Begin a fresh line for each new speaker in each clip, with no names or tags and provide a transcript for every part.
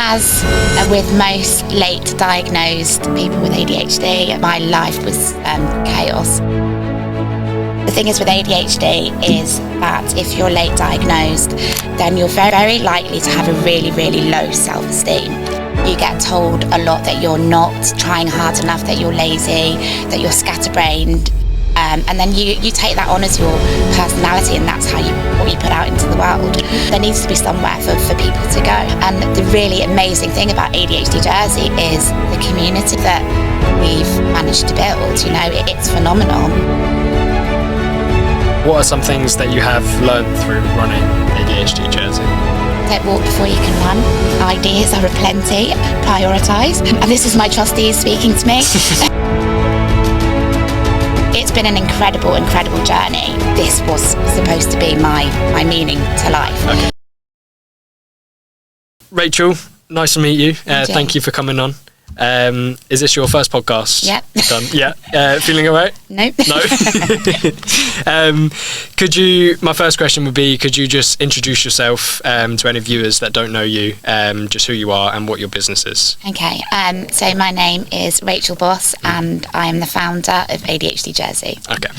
As with most late diagnosed people with ADHD, my life was chaos. The thing is with ADHD is that if you're late diagnosed, then you're very likely to have a really, really low self-esteem. You get told a lot that you're not trying hard enough, that you're lazy, that you're scatterbrained. And then you take that on as your personality, and that's what you put out into the world. There needs to be somewhere for people to go. And the really amazing thing about ADHD Jersey is the community that we've managed to build. You know, it's phenomenal.
What are some things that you have learned through running ADHD Jersey?
Don't walk before you can run. Ideas are aplenty. Prioritise. And this is my trustees speaking to me. It's been an incredible journey. This was supposed to be my meaning to life.
Okay. Rachel, nice to meet you. Thank you for coming on. Is this your first podcast?
Yeah.
Done? Yeah. Feeling all right?
Nope.
No? My first question would be, could you just introduce yourself to any viewers that don't know you, just who you are and what your business is?
Okay, so my name is Rachel Boss and I am the founder of ADHD Jersey.
Okay.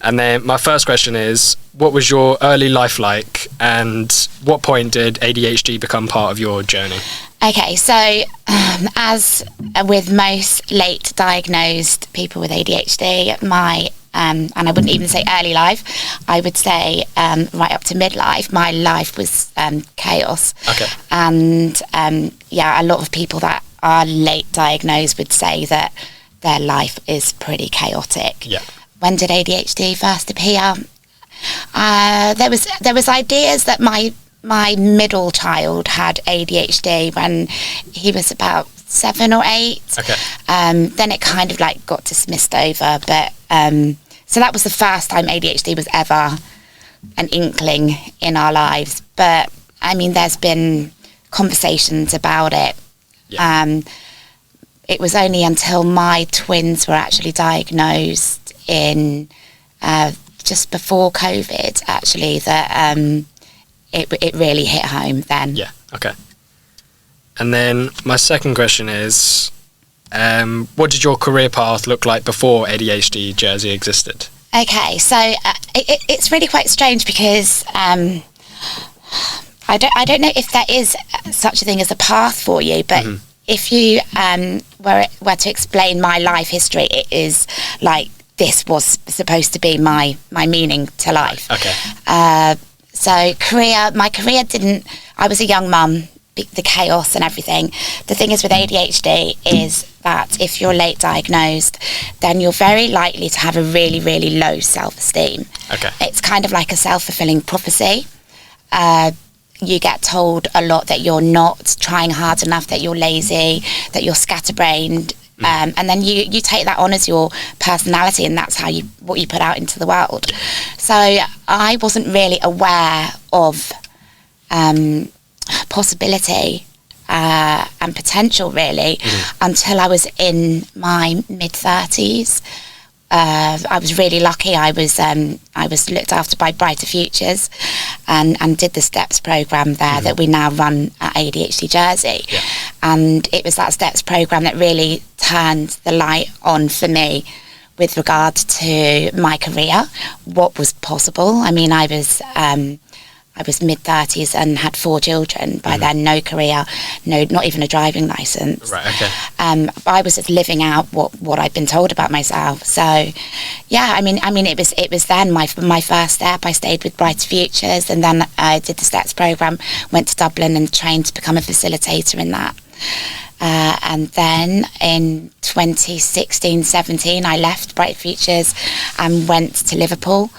And then my first question is, what was your early life like, and what point did ADHD become part of your journey?
Okay, so as with most late diagnosed people with ADHD, and I wouldn't even say early life, I would say right up to midlife, my life was chaos.
Okay.
And a lot of people that are late diagnosed would say that their life is pretty chaotic.
Yeah.
When did ADHD first appear? There was ideas that my middle child had ADHD when he was about 7 or 8.
Okay.
Then it kind of like got dismissed over, but so that was the first time ADHD was ever an inkling in our lives. But I mean, there's been conversations about it.
Yeah.
It was only until my twins were actually diagnosed in just before COVID, actually, that it really hit home then.
Yeah, okay. And then my second question is, what did your career path look like before ADHD Jersey existed?
Okay, so it's really quite strange because I don't know if there is such a thing as a path for you, but if you were to explain my life history, it is like this was supposed to be my meaning to life.
Okay.
So my career didn't, I was a young mum, the chaos and everything. The thing is with ADHD is that if you're late diagnosed, then you're very likely to have a really, really low self-esteem.
Okay.
It's kind of like a self-fulfilling prophecy. You get told a lot that you're not trying hard enough, that you're lazy, that you're scatterbrained. And then you take that on as your personality, and that's what you put out into the world. So I wasn't really aware of possibility and potential really until I was in my mid-30s. I was really lucky. I was looked after by Brighter Futures and did the STEPS programme there that we now run at ADHD Jersey.
Yeah.
And it was that STEPS programme that really turned the light on for me with regard to my career, what was possible. I mean, I was mid-30s and had 4 children. By then, no career, not even a driving licence.
Right, okay.
I was just living out what I'd been told about myself. So, yeah, I mean, it was then my first step. I stayed with Brighter Futures, and then I did the STEPS programme, went to Dublin and trained to become a facilitator in that. And then in 2016-17, I left Brighter Futures and went to Liverpool.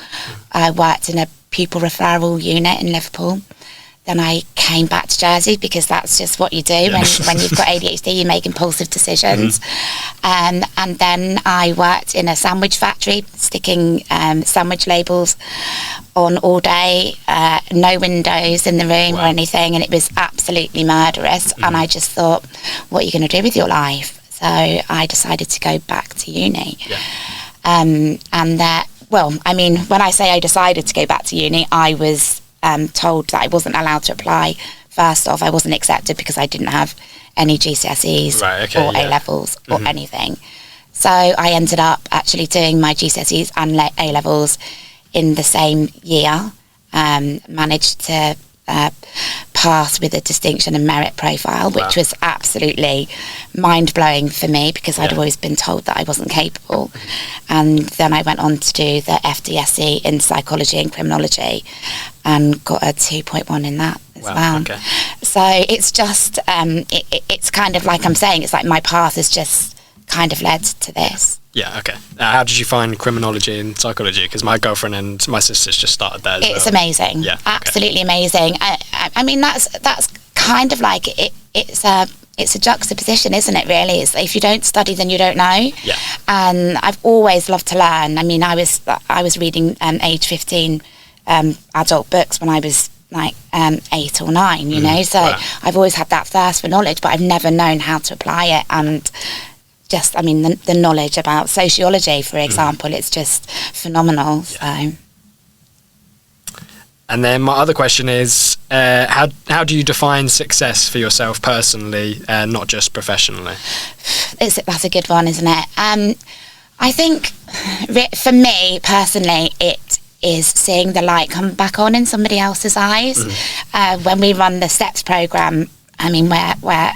I worked in a pupil referral unit in Liverpool. Then I came back to Jersey because that's just what you do when you've got ADHD, you make impulsive decisions. And then I worked in a sandwich factory, sticking sandwich labels on all day, no windows in the room or anything, and it was absolutely murderous. And I just thought, what are you going to do with your life? So I decided to go back to uni. And well, I mean, when I say I decided to go back to uni, I was told that I wasn't allowed to apply first off, I wasn't accepted because I didn't have any GCSEs or A-levels or anything. So I ended up actually doing my GCSEs and A-levels in the same year, managed to pass with a distinction and merit profile, which was absolutely mind-blowing for me because I'd always been told that I wasn't capable. And then I went on to do the FDSE in psychology and criminology and got a 2.1 in that as well. Okay. So it's just, it's kind of like I'm saying, it's like my path has just kind of led to this.
Yeah, okay. How did you find criminology and psychology? Because my girlfriend and my sisters just started there as well.
It's amazing. Yeah, absolutely amazing. I mean, that's kind of like it's a juxtaposition, isn't it? Really, it's if you don't study, then you don't know.
Yeah.
And I've always loved to learn. I mean, I was reading age 15 adult books when I was like 8 or 9. You know, so I've always had that thirst for knowledge, but I've never known how to apply it. And just, I mean, the knowledge about sociology, for example, it's just phenomenal. Yeah. So.
And then my other question is, how do you define success for yourself personally, not just professionally?
That's a good one, isn't it? I think for me personally, it is seeing the light come back on in somebody else's eyes. When we run the STEPS program, I mean, we're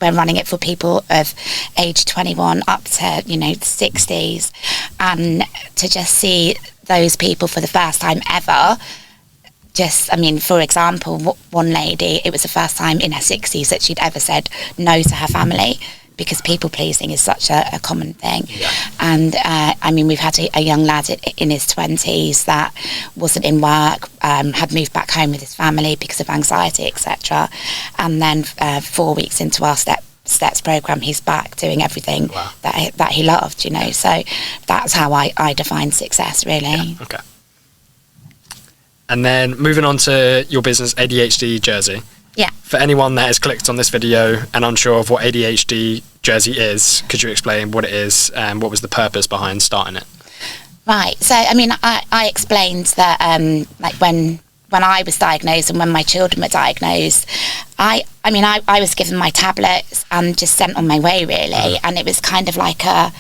running it for people of age 21 up to, you know, 60s, and to just see those people for the first time ever. Just, I mean, for example, one lady, it was the first time in her 60s that she'd ever said no to her family, because people pleasing is such a common thing. Yeah. And I mean, we've had a young lad in his 20s that wasn't in work, had moved back home with his family because of anxiety, etc. And then 4 weeks into our STEPS program, he's back doing everything that he loved, you know. So that's how I define success, really.
Yeah. Okay. And then moving on to your business, ADHD Jersey.
Yeah.
For anyone that has clicked on this video and unsure of what ADHD Jersey is, could you explain what it is and what was the purpose behind starting it?
Right. So, I mean, I explained that, like when I was diagnosed and when my children were diagnosed, I was given my tablets and just sent on my way, really. And it was kind of like a,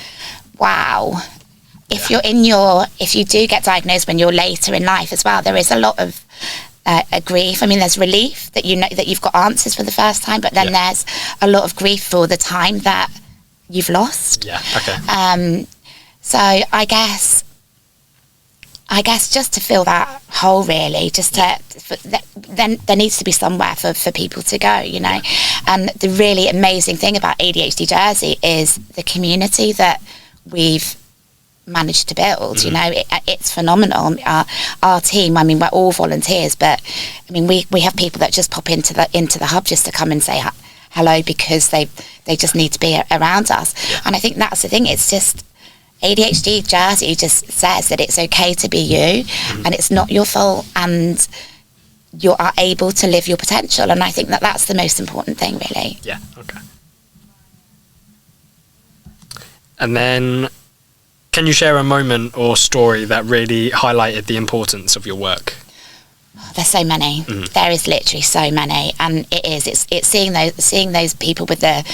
wow. If you do get diagnosed when you're later in life as well, there is a lot of a grief. I mean, there's relief that you know that you've got answers for the first time, but then there's a lot of grief for the time that you've lost.
Yeah. Okay.
So I guess just to fill that hole, really, then there needs to be somewhere for people to go, you know. And the really amazing thing about ADHD Jersey is the community that we've managed to build. You know, it's phenomenal. Our team, I mean, we're all volunteers, but I mean, we have people that just pop into the hub just to come and say hello because they just need to be around us. And I think that's the thing. It's just ADHD Jersey just says that it's okay to be you, and it's not your fault, and you are able to live your potential. And I think that's the most important thing, really.
Yeah. Okay. And then, can you share a moment or story that really highlighted the importance of your work?
There's so many. There is literally so many, and it's seeing those people with the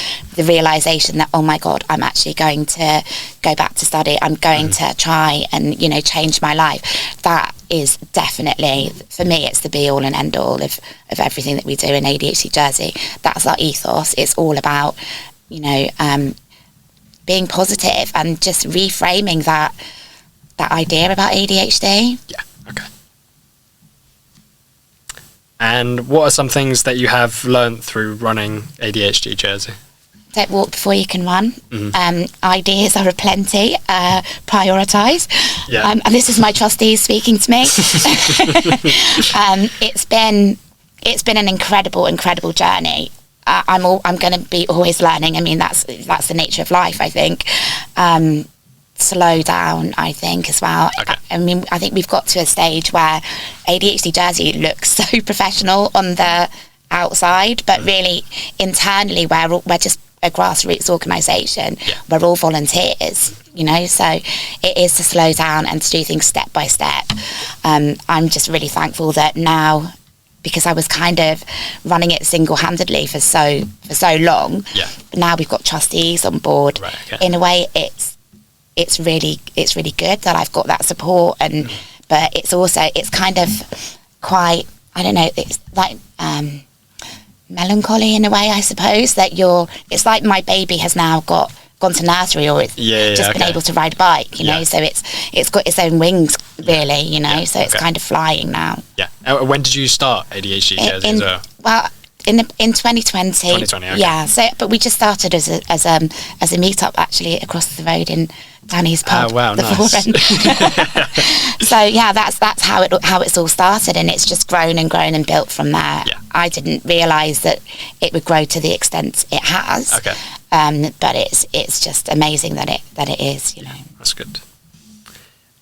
realization that, oh my God, I'm actually going to go back to study. I'm going to try and, you know, change my life. That is definitely, for me, it's the be all and end all of everything that we do in ADHD Jersey. That's our ethos. It's all about, you know, being positive and just reframing that idea about ADHD.
Yeah. Okay. And what are some things that you have learnt through running ADHD Jersey?
Don't walk before you can run. Ideas are aplenty. Prioritise. Yeah. And this is my trustees speaking to me. It's been an incredible journey. I'm going to be always learning. I mean, that's the nature of life, I think. Slow down, I think, as well. Okay. I mean, I think we've got to a stage where ADHD Jersey looks so professional on the outside, but really internally we're just a grassroots organisation. We're all volunteers, you know, so it is to slow down and to do things step by step. I'm just really thankful that now because I was kind of running it single-handedly for so long.
Yeah.
But now we've got trustees on board.
Right, okay.
In a way, it's really good that I've got that support, and but it's kind of quite, I don't know, it's like melancholy in a way, I suppose, that it's like my baby has now gone to nursery, or it's been able to ride a bike, you know, so it's got its own wings, really, you know, so it's kind of flying now.
Yeah. When did you start ADHD Jersey as well?
Well, in 2020.
2020, okay.
Yeah, so but we just started as a meetup actually across the road in Danny's pub.
Oh wow,
the
nice.
So yeah, that's how it's all started, and it's just grown and built from there.
Yeah.
I didn't realise that it would grow to the extent it has.
Okay.
But it's just amazing that it is, you know.
That's good.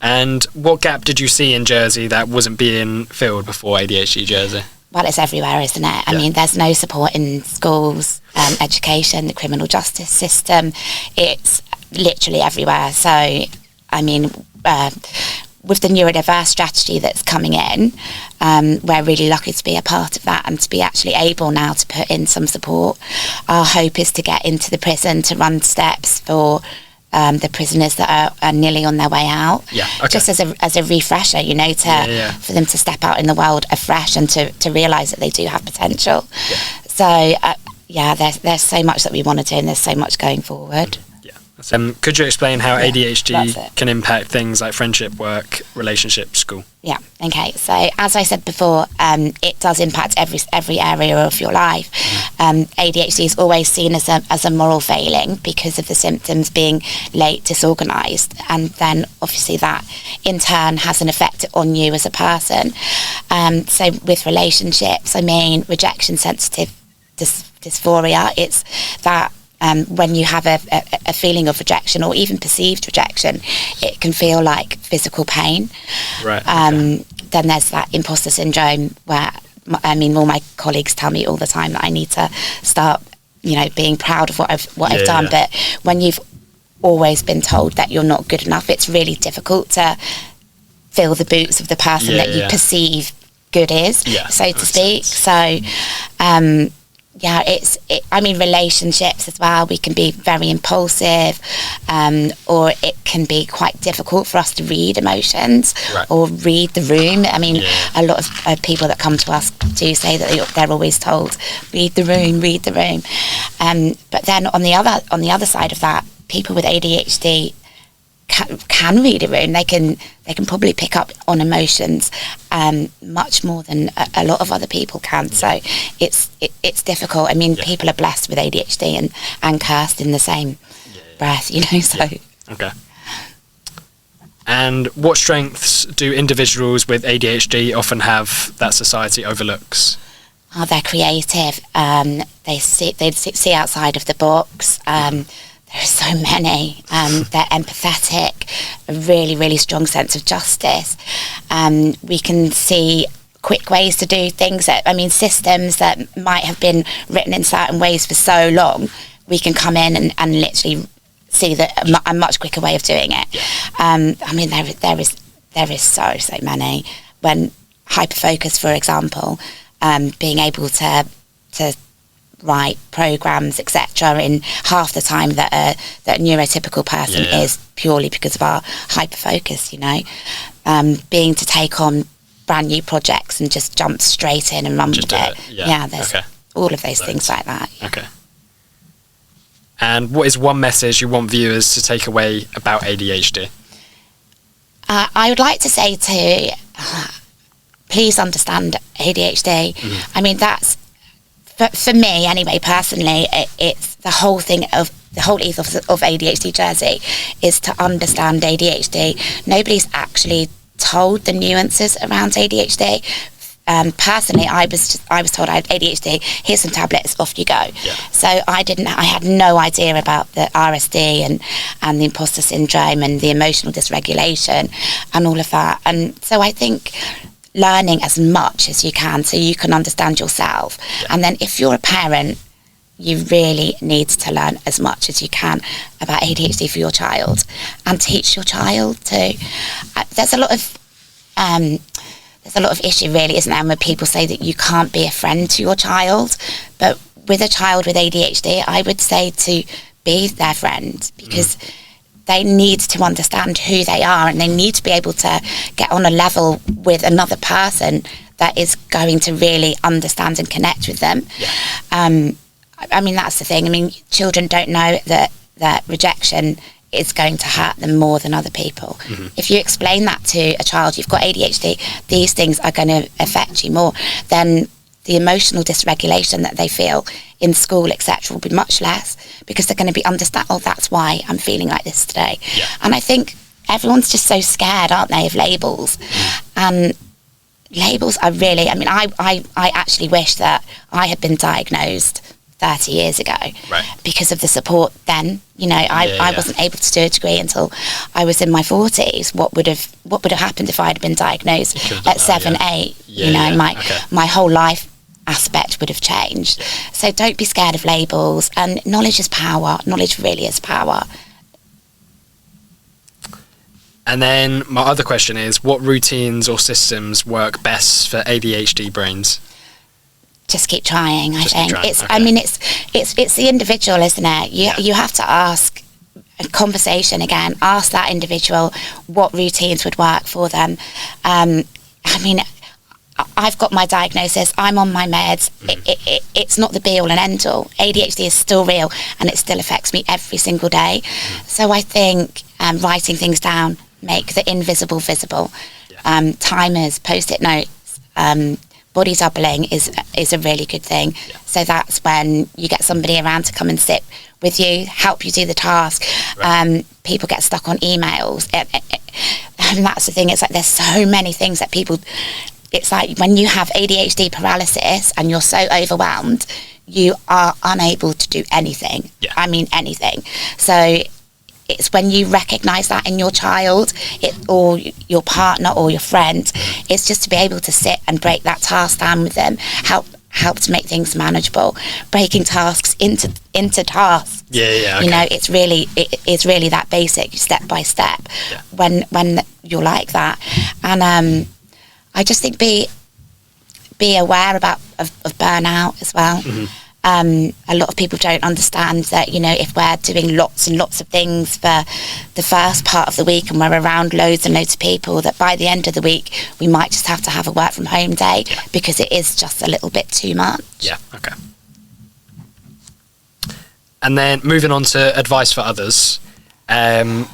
And what gap did you see in Jersey that wasn't being filled before ADHD Jersey?
Well, it's everywhere, isn't it? I mean, there's no support in schools, education, the criminal justice system. It's literally everywhere. So, I mean, with the neurodiverse strategy that's coming in, we're really lucky to be a part of that and to be actually able now to put in some support. Our hope is to get into the prison to run steps for the prisoners that are nearly on their way out. Yeah, okay. Just as a refresher, you know, for them to step out in the world afresh and to realise that they do have potential. Yeah. So, there's so much that we want to do, and there's so much going forward.
Could you explain how ADHD can impact things like friendship, work, relationship, school? Yeah.
Okay. So as I said before, it does impact every area of your life. ADHD is always seen as a moral failing because of the symptoms being late, disorganised, and then obviously that in turn has an effect on you as a person. So with relationships, I mean, rejection sensitive dysphoria, it's that. When you have a feeling of rejection or even perceived rejection, it can feel like physical pain.
Right. Okay.
Then there's that imposter syndrome where, I mean, all my colleagues tell me all the time that I need to start, you know, being proud of what I've done. Yeah. But when you've always been told that you're not good enough, it's really difficult to fill the boots of the person that you perceive good is, so to speak. Sense. So, I mean, relationships as well, we can be very impulsive, or it can be quite difficult for us to read emotions or read the room. I mean, a lot of people that come to us do say that they're always told, read the room. But then on the other side of that, people with ADHD can read a room. They can probably pick up on emotions much more than a lot of other people can. So it's difficult. I mean, people are blessed with ADHD and cursed in the same breath, you know. So
okay. And what strengths do individuals with ADHD often have that society overlooks?
Oh, they're creative. They see outside of the box. There's so many. They're empathetic, a really, really strong sense of justice. We can see quick ways to do things systems that might have been written in certain ways for so long, we can come in and literally see a much quicker way of doing it. I mean, there is so many. When hyperfocus, for example, being able to write programs, etc., in half the time that a neurotypical person is, purely because of our hyperfocus, you know. Being to take on brand new projects and just jump straight in and run with it. There's all of those things like that.
Okay. And what is one message you want viewers to take away about ADHD?
I would like to say please understand ADHD. I mean, that's, for me anyway, personally, it's the whole ethos of ADHD Jersey is to understand ADHD. Nobody's actually told the nuances around ADHD. Personally, I was told I had ADHD. Here's some tablets, off you go. So I had no idea about the RSD and the imposter syndrome and the emotional dysregulation and all of that. And so I think learning as much as you can so you can understand yourself. And then if you're a parent, you really need to learn as much as you can about ADHD for your child and teach your child too. There's a lot of there's a lot of issue really, isn't there, when people say that you can't be a friend to your child. But with a child with ADHD, I would say to be their friend, because they need to understand who they are, and they need to be able to get on a level with another person that is going to really understand and connect with them. I mean, that's the thing. I mean, children don't know that rejection is going to hurt them more than other people. If you explain that to a child, you've got ADHD, these things are going to affect you more, then the emotional dysregulation that they feel in school, etc., will be much less, because they're going to be understand, oh, that's why I'm feeling like this today. And I think everyone's just so scared, aren't they, of labels. And labels are really, I mean, I actually wish that I had been diagnosed 30 years ago, because of the support then. You know, I wasn't able to do a degree until I was in my 40s. What would have happened if I had been diagnosed at 7, 8? You know, my whole life aspect would have changed. So don't be scared of labels, and knowledge is power. Knowledge really is power.
And then my other question is, what routines or systems work best for ADHD brains?
Just keep trying. I think it's.
Okay.
I mean, it's the individual, isn't it? You have to ask a conversation again. Ask that individual what routines would work for them. I mean, I've got my diagnosis. I'm on my meds. It's not the be all and end all. ADHD is still real, and it still affects me every single day. So I think writing things down, make the invisible visible. Timers, post-it notes. Body doubling is a really good thing. So that's when you get somebody around to come and sit with you, help you do the task. People get stuck on emails. And that's the thing. It's like there's so many things that people... It's like when you have ADHD paralysis and you're so overwhelmed, you are unable to do anything. I mean, anything. So it's when you recognise that in your child or your partner or your friend, it's just to be able to sit and break that task down with them, help to make things manageable, breaking tasks into tasks. You know, it's really that basic, step by step. When you're like that, and I just think be aware of burnout as well. A lot of people don't understand that, you know, if we're doing lots and lots of things for the first part of the week and we're around loads and loads of people, that by the end of the week we might just have to have a work from home day because it is just a little bit too much.
And then moving on to advice for others,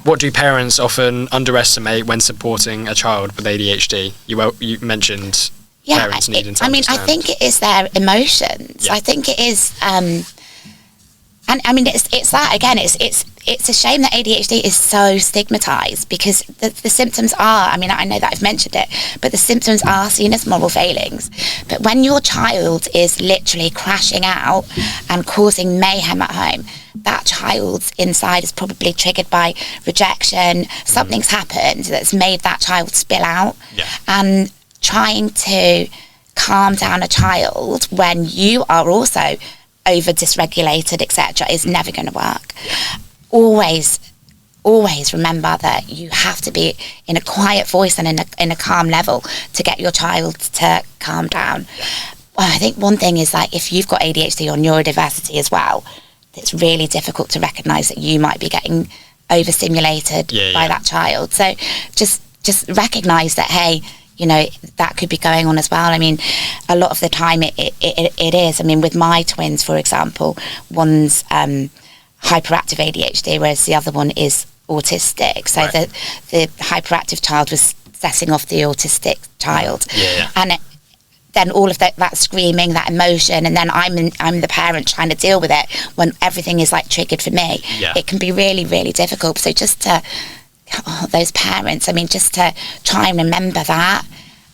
what do parents often underestimate when supporting a child with ADHD? You mentioned parents needing to understand.
I think it is their emotions. I think it is, and I mean it's that again. It's a shame that ADHD is so stigmatized, because the symptoms are. I mean, I know that I've mentioned it, but the symptoms are seen as moral failings. But when your child is literally crashing out and causing mayhem at home, that child's inside is probably triggered by rejection. Something's happened that's made that child spill out. And trying to calm down a child when you are also over dysregulated, etc., is never going to work. Always remember that you have to be in a quiet voice and in a calm level to get your child to calm down. Well, I think one thing is, like, if you've got ADHD or neurodiversity as well, it's really difficult to recognise that you might be getting overstimulated by that child. So just recognise that, hey, you know, that could be going on as well. I mean, a lot of the time it is. I mean, with my twins, for example, one's hyperactive ADHD, whereas the other one is autistic. So the hyperactive child was setting off the autistic child. And then all of that screaming, that emotion, and then I'm the parent trying to deal with it when everything is like triggered for me. It can be really, really difficult. So just to those parents, I mean, just to try and remember that,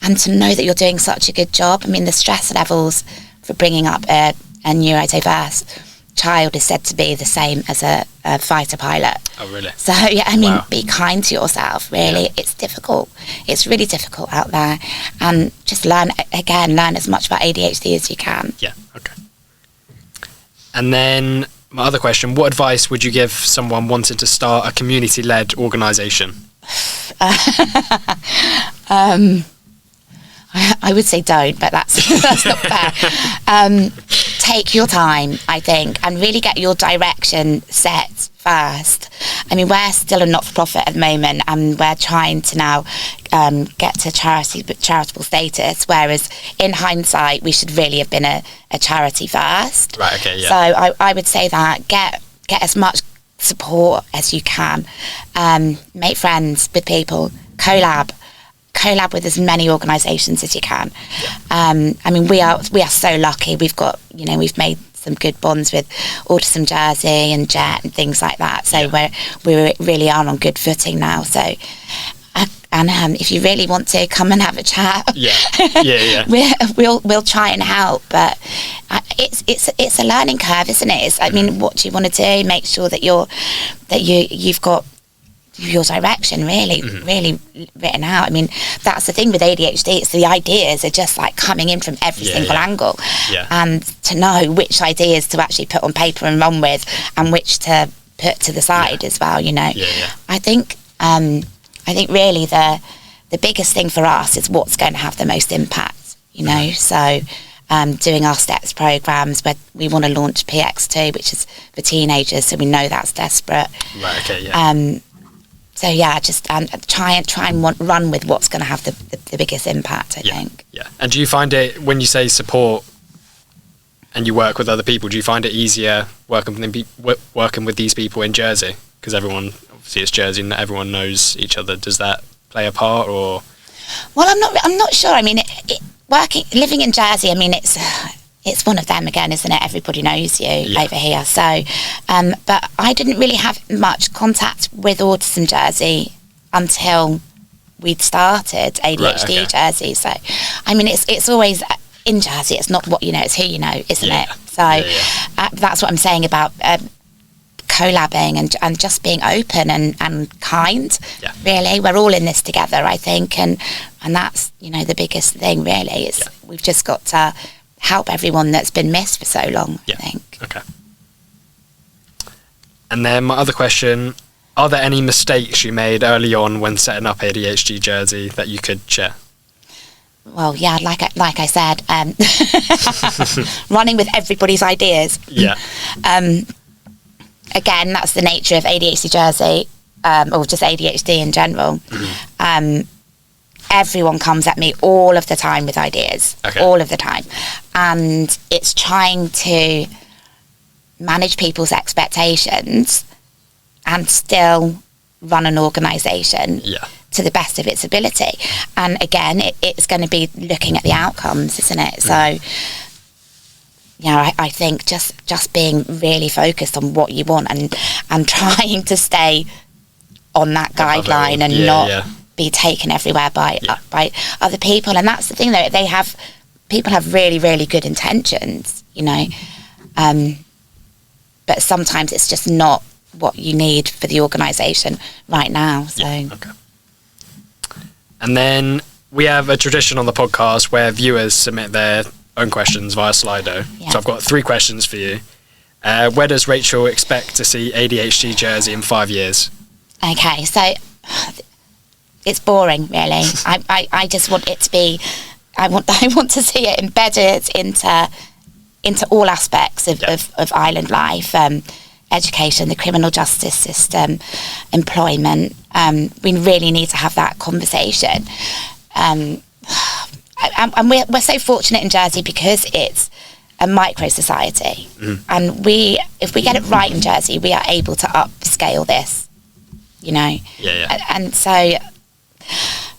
and to know that you're doing such a good job. I mean, the stress levels for bringing up a neurodiverse child is said to be the same as a fighter pilot.
Oh, really?
So, yeah, I mean, be kind to yourself, really. It's difficult. It's really difficult out there. And just learn as much about ADHD as you can.
Okay. And then my other question, what advice would you give someone wanting to start a community-led organisation?
I I would say don't, but that's not fair. Take your time, I think, and really get your direction set first. I mean, we're still a not-for-profit at the moment, and we're trying to now get to charitable status, whereas in hindsight, we should really have been a charity first.
Right, okay, yeah.
So I would say that get as much support as you can. Make friends with people, collab with as many organisations as you can. I mean, we are so lucky. We've made some good bonds with Autism Jersey and Jet and things like that. So we really are on good footing now. So, and if you really want to come and have a chat, we'll try and help. But it's a learning curve, isn't it? I mean, what do you want to do? Make sure that you've got your direction really written out. I mean, that's the thing with ADHD, it's the ideas are just like coming in from every single angle, and to know which ideas to actually put on paper and run with and which to put to the side as well, I think really the biggest thing for us is what's going to have the most impact, so doing our steps programs, where we want to launch PX2, which is for teenagers, so we know that's desperate.
Right, okay,
So just try and run with what's going to have the biggest impact, I think.
Yeah. And do you find it, when you say support and you work with other people, do you find it easier working with these people in Jersey? Because obviously it's Jersey and everyone knows each other. Does that play a part, or?
Well, I'm not sure. I mean, living in Jersey, I mean, it's one of them again, isn't it? Everybody knows you over here. So, but I didn't really have much contact with Autism Jersey until we'd started ADHD Jersey. So, I mean, it's always in Jersey. It's not what you know, it's who you know, isn't it? So that's what I'm saying about collabing and just being open and kind. Really, we're all in this together, I think, and that's the biggest thing. Really, is we've just got to help everyone that's been missed for so long, I think.
Okay. And then my other question, are there any mistakes you made early on when setting up ADHD Jersey that you could share?
Well, like I said, running with everybody's ideas. Again, that's the nature of ADHD Jersey, or just ADHD in general. Everyone comes at me all of the time with ideas, all of the time. And it's trying to manage people's expectations and still run an organisation to the best of its ability. And again, it's going to be looking at the outcomes, isn't it? So, I think just being really focused on what you want and trying to stay on that guideline and not be taken everywhere by other people. And that's the thing, though, people have really, really good intentions, but sometimes it's just not what you need for the organisation right now. So
and then we have a tradition on the podcast where viewers submit their own questions via Slido. So I've got 3 questions for you. Where does Rachel expect to see ADHD Jersey in 5 years?
Okay, so it's boring, really. I just want it to be. I want to see it embedded into all aspects of island life, education, the criminal justice system, employment. We really need to have that conversation. And we're so fortunate in Jersey because it's a micro society, and if we get it right in Jersey, we are able to upscale this. And so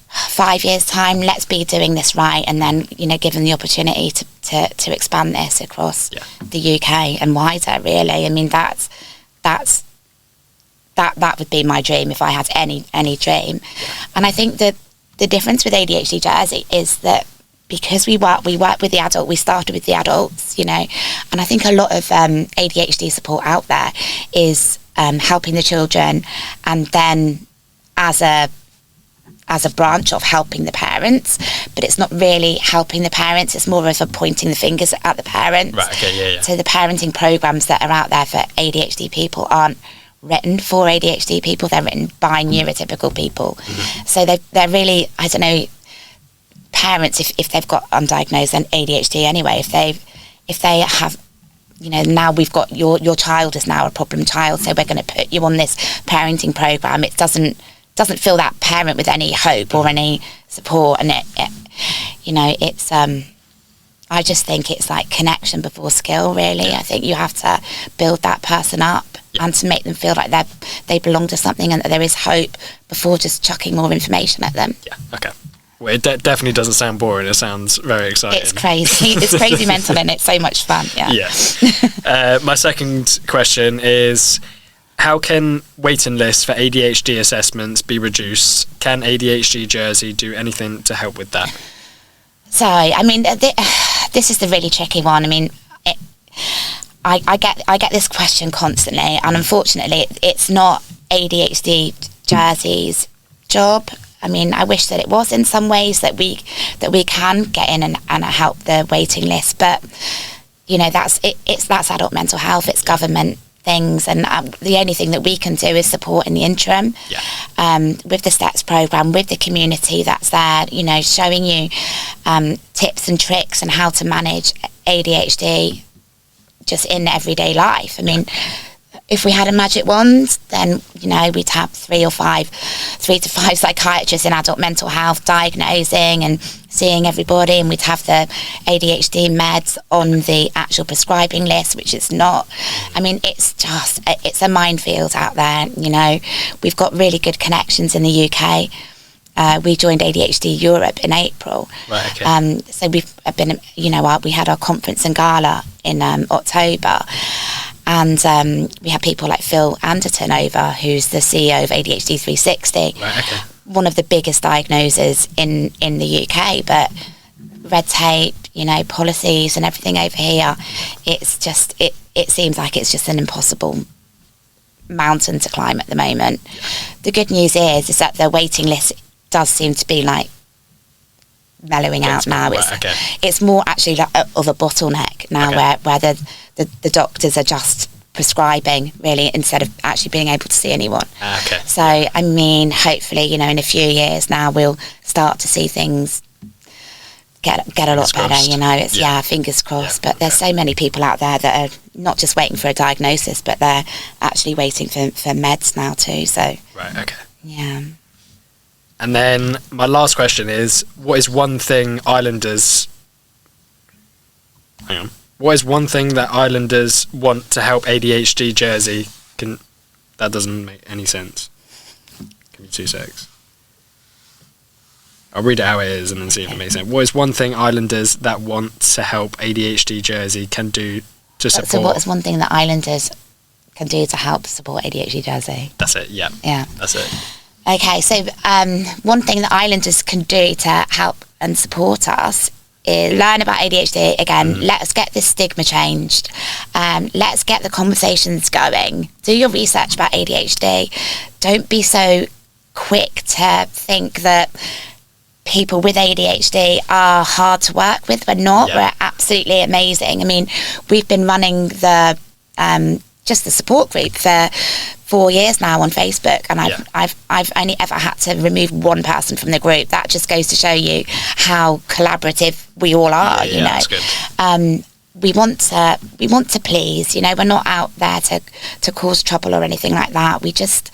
5 years time, let's be doing this right, and then given the opportunity to expand this across the UK and wider. Really, I mean that would be my dream if I had any dream. And I think that the difference with ADHD Jersey is that because we work with the adult, we started with the adults, and I think a lot of ADHD support out there is helping the children, and then as a branch of helping the parents, but it's not really helping the parents, it's more of a pointing the fingers at the parents.
Right, okay,
So the parenting programs that are out there for ADHD people aren't written for ADHD people, they're written by neurotypical people. So they're really, I don't know, parents, if they've got undiagnosed ADHD anyway, if they have, you know, now we've got your child is now a problem child, so we're going to put you on this parenting program. It doesn't fill that parent with any hope or any support, and it you know, it's I just think it's like connection before skill, really. I think you have to build that person up and to make them feel like they belong to something and that there is hope before just chucking more information at them.
Yeah, okay. Well, it definitely doesn't sound boring. It sounds very exciting.
It's crazy. It's crazy mental, and it's so much fun. Yeah.
Yeah. My second question is, how can waiting lists for ADHD assessments be reduced? Can ADHD Jersey do anything to help with that?
So, I mean, this is the really tricky one. I mean, I get this question constantly, and unfortunately, it's not ADHD Jersey's job. I mean, I wish that it was in some ways that we can get in and help the waiting list, but you know, that's adult mental health. It's government things, and the only thing that we can do is support in the interim with the steps program, with the community that's there, you know, showing you tips and tricks and how to manage ADHD just in everyday life. I mean, if we had a magic wand, then, you know, we'd have 3 to 5 psychiatrists in adult mental health diagnosing and seeing everybody, and we'd have the ADHD meds on the actual prescribing list, which is not. I mean, it's a minefield out there, you know. We've got really good connections in the UK. We joined ADHD Europe in April.
Right, okay.
So we've been, you know, we had our conference and gala in October. And we had people like Phil Anderton over, who's the CEO of ADHD 360.
Right, okay.
One of the biggest diagnosers in the UK, but red tape, you know, policies and everything over here, it's just, it seems like it's just an impossible mountain to climb at the moment. Yeah. The good news is that the waiting list does seem to be like mellowing out now. It's more actually like of a bottleneck now, where the doctors are just prescribing really instead of actually being able to see anyone. So I mean, hopefully, you know, in a few years now we'll start to see things get a lot better, you know. It's fingers crossed. But there's so many people out there that are not just waiting for a diagnosis, but they're actually waiting for meds now too. So yeah.
And then my last question is, what is one thing that Islanders want to help ADHD Jersey? That doesn't make any sense. Give me 2 secs. I'll read it how it is and then see if it makes sense. What is one thing Islanders that want to help ADHD Jersey can do to support?
So what is one thing that Islanders can do to help support ADHD Jersey?
That's it, yeah. That's it.
Okay, so one thing that Islanders can do to help and support us is learn about ADHD again. Let us get this stigma changed. Let's get the conversations going. Do your research about ADHD. Don't be so quick to think that people with ADHD are hard to work with. We're not. We're absolutely amazing. I mean, we've been running the just the support group for 4 years now on Facebook, and I've only ever had to remove one person from the group. That just goes to show you how collaborative we all are. You know,
that's good.
We want to please. You know, we're not out there to cause trouble or anything like that. We just,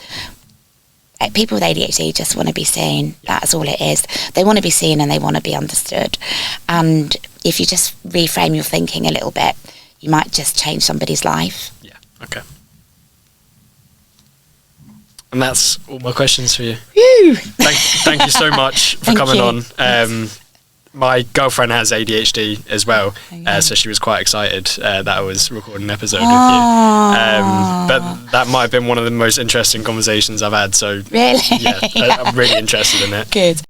people with ADHD just want to be seen. That's all it is. They want to be seen and they want to be understood. And if you just reframe your thinking a little bit, you might just change somebody's life.
Okay. And that's all my questions for you.
Woo!
Thank you so much for coming on. My girlfriend has ADHD as well, so she was quite excited that I was recording an episode with you. But that might have been one of the most interesting conversations I've had. So
really,
I'm really interested in it.
Good.